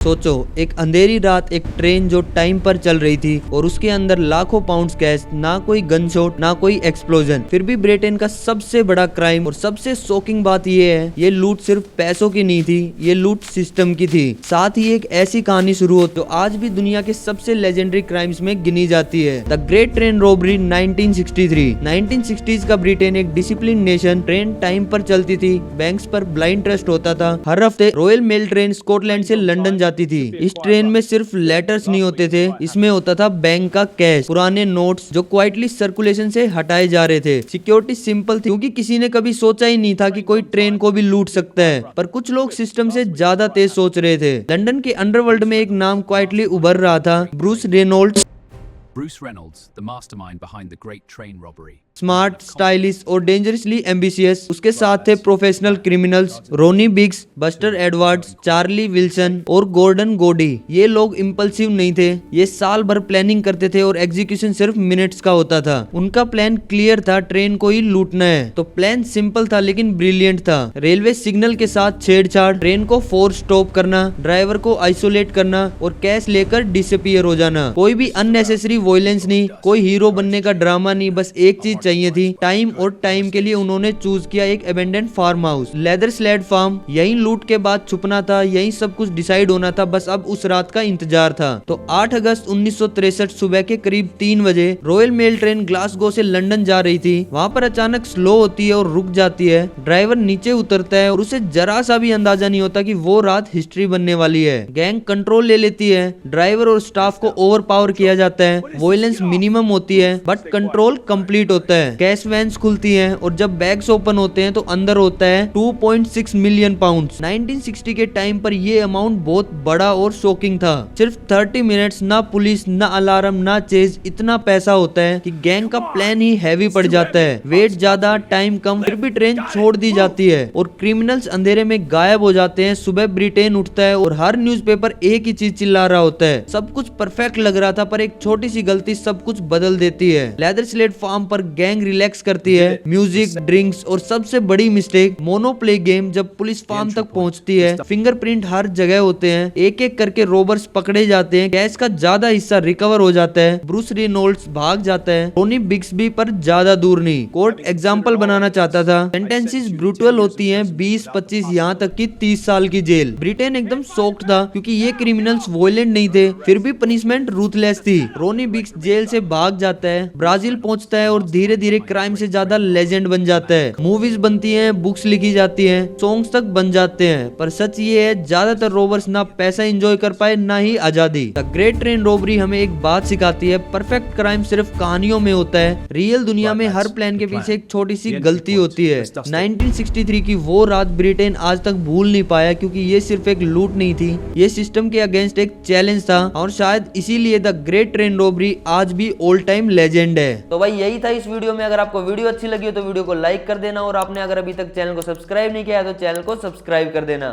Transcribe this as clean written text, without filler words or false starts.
सोचो, एक अंधेरी रात एक ट्रेन जो टाइम पर चल रही थी और उसके अंदर लाखों पाउंड्स कैश, ना कोई गन शॉट ना कोई एक्सप्लोजन। फिर भी ब्रिटेन का सबसे बड़ा क्राइम और सबसे शॉकिंग बात ये है, ये लूट सिर्फ पैसों की नहीं थी, ये लूट सिस्टम की थी। साथ ही एक ऐसी कहानी शुरू हो जो आज भी दुनिया के सबसे लेजेंडरी क्राइम्स में गिनी जाती है, the great train robbery 1963। 1960s का ब्रिटेन एक डिसिप्लिन नेशन। ट्रेन टाइम पर चलती थी, बैंक्स पर ब्लाइंड ट्रस्ट होता था। हर हफ्ते रॉयल मेल ट्रेन स्कॉटलैंड से लंदन जाती थी। इस ट्रेन में सिर्फ लेटर्स नहीं होते थे, इसमें होता था बैंक का कैश, पुराने नोट्स जो क्वाइटली सर्कुलेशन से हटाए जा रहे थे। सिक्योरिटी सिंपल थी क्योंकि किसी ने कभी सोचा ही नहीं था कि कोई ट्रेन को भी लूट सकता है, पर कुछ लोग सिस्टम से ज्यादा तेज सोच रहे थे। लंदन के अंडरवर्ल्ड में एक नाम क्वाइटली उभर रहा था, Bruce Reynolds. Bruce Reynolds, the mastermind behind the Great Train Robbery. Smart, stylish और डेंजरसली एम्बिशियस। उसके साथ थे प्रोफेशनल क्रिमिनल्स रोनी बिग्स, बस्टर एडवर्ड्स, चार्ली विल्सन और गॉर्डन गोडी। ये लोग इम्पल्सिव नहीं थे, ये साल भर प्लानिंग करते थे और एग्जीक्यूशन सिर्फ मिनट्स का होता था। उनका प्लान क्लियर था, ट्रेन को ही लूटना है। तो प्लान सिंपल था लेकिन ब्रिलियंट था। रेलवे सिग्नल के साथ छेड़छाड़, ट्रेन को फोर्स स्टॉप करना, ड्राइवर को आइसोलेट करना और कैश लेकर डिसअपीयर हो जाना। कोई भी अननेसेसरी वॉयलेंस नहीं, कोई हीरो बनने का ड्रामा नहीं, बस एक चीज चाहिए थी, टाइम। और टाइम के लिए उन्होंने चूज किया एक abandoned farm house, Leatherslade Farm. यहीं लूट के बाद छुपना था, यहीं सब कुछ डिसाइड होना था, बस अब उस रात का इंतजार था। तो 8 अगस्त 1963 सुबह के करीब 3 बजे रॉयल मेल ट्रेन ग्लासगो से लंदन जा रही थी। वहाँ पर अचानक स्लो होती है और रुक जाती है। ड्राइवर नीचे उतरता है और उसे जरा सा भी अंदाजा नहीं होता कि वो रात हिस्ट्री बनने वाली है। गैंग कंट्रोल ले लेती है, ड्राइवर और स्टाफ को ओवर पावर किया जाता है, वॉयलेंस मिनिमम होती है बट कंट्रोल कंप्लीट होता है। कैश वैन्स खुलती हैं और जब बैग्स ओपन होते हैं तो अंदर होता है 2.6 मिलियन पाउंड्स। 1960 के टाइम पर ये अमाउंट बहुत बड़ा और शॉकिंग था। सिर्फ 30 मिनट्स, ना पुलिस ना अलार्म ना चेज, इतना पैसा होता है कि गैंग का प्लान ही हैवी पड़ जाता है। वेट ज्यादा, टाइम कम, फिर भी ट्रेन छोड़ दी जाती है और क्रिमिनल्स अंधेरे में गायब हो जाते हैं। सुबह ब्रिटेन उठता है और हर न्यूज़पेपर एक ही चीज चिल्ला रहा होता है, सब कुछ परफेक्ट लग रहा था पर एक छोटी सी गलती सब कुछ बदल देती है। लेदर स्लेड फार्म पर गैंग रिलैक्स करती है, म्यूजिक, ड्रिंक्स और सबसे बड़ी मिस्टेक मोनोप्ले गेम। जब पुलिस फार्म तक पहुंचती है, फिंगरप्रिंट हर जगह होते हैं, एक एक करके रोबर्स पकड़े जाते हैं, कैश का ज्यादा हिस्सा रिकवर हो जाता है, ब्रूस रेनॉल्ड्स भाग जाता है, रोनी बिग्सबी पर ज्यादा दूर नहीं। कोर्ट एग्जाम्पल बनाना चाहता था। सेंटेंसेस ब्रूटल होती हैं, 20-25 यहाँ तक की 30 साल की जेल। ब्रिटेन एकदम शॉक्ड था क्योंकि ये क्रिमिनल्स वॉयलेंट नहीं थे, फिर भी पनिशमेंट रूथलेस थी। रोनी बिग्स जेल से भाग जाता है, ब्राजील पहुंचता है और धीरे धीरे क्राइम से ज्यादा लेजेंड बन जाता है। मूवीज बनती हैं, बुक्स लिखी जाती हैं, सॉन्ग्स तक बन जाते हैं, पर सच ये है ज्यादातर रोबर्स ना पैसा एंजॉय कर पाए ना ही आजादी। द ग्रेट ट्रेन रॉबरी हमें एक बात सिखाती है, परफेक्ट क्राइम सिर्फ कहानियों में होता है, रियल दुनिया में हर प्लान के पीछे एक छोटी सी गलती होती है। 1963 की वो रात ब्रिटेन आज तक भूल नहीं पाया क्योंकि ये सिर्फ एक लूट नहीं थी, ये सिस्टम के अगेंस्ट एक चैलेंज था और शायद इसीलिए द ग्रेट ट्रेन रॉबरी आज भी ऑल टाइम लेजेंड है। तो भाई यही था इस वीडियो में। अगर आपको वीडियो अच्छी लगी हो तो वीडियो को लाइक कर देना और आपने अगर अभी तक चैनल को सब्सक्राइब नहीं किया है तो चैनल को सब्सक्राइब कर देना।